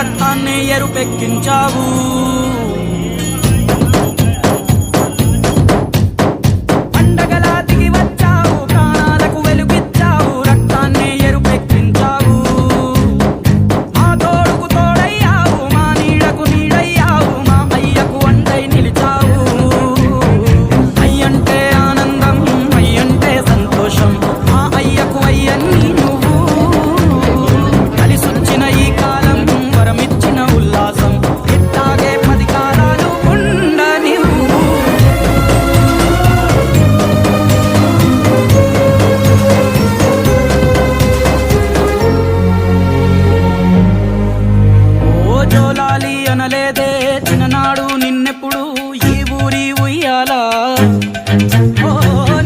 రక్తాన్ని ఎరుపెక్కించావు. అనలేదే చిన్ననాడు నిన్నెప్పుడు ఈ ఊరి ఉయ్యాలా. ఓ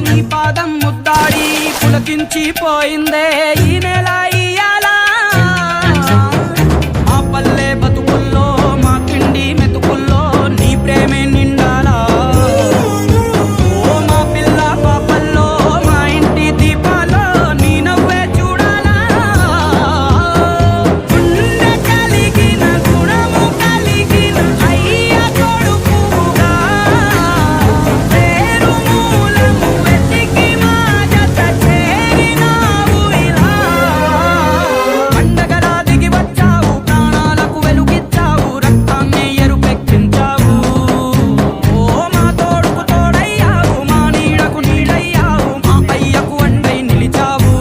నీ పాదం ముద్దాడి పులకించిపోయిందే ఈ నెల ఇయ్యాలా. మా పల్లె బతుకుల్లో మా పిండి మెతుకుల్లో నీ ప్రేమే నిండాలా. ఓ మా పిల్ల పాపల్లో మా ఇంటి దీపాల్లో నీ నవ్వే చూడాలా. గుండె కలిగిన గుణము కలిగిన అయ్య కొడుకుగా పేరు మూలము వెతికి మా జత చేరినావు ఇలా. పండగలా దిగి వచ్చావు, ప్రాణాలకు వెలుగిచ్చావు, రక్తాన్ని ఎరుపెక్కించావు. ఓ మా తోడుకు తోడయ్యావు, మా నీడకు నీడయ్యావు, మా అయ్యకు అండై నిలిచావు.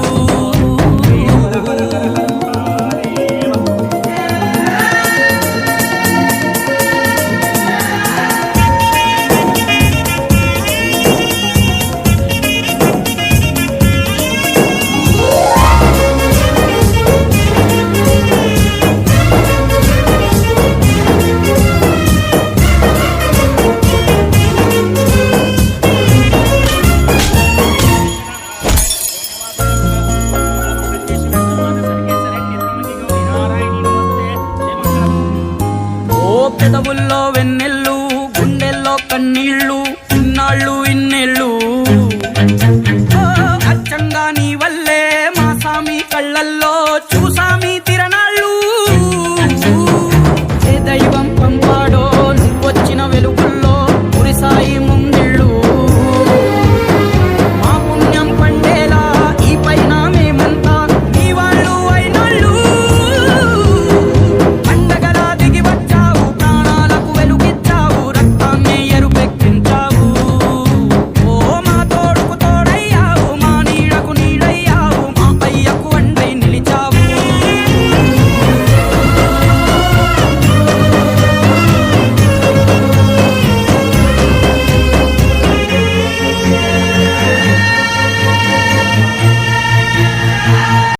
ఓ పెదవుల్లో వెన్నెల్లు, గుండెల్లో కన్నీళ్ళు, ఇన్నాళ్ళు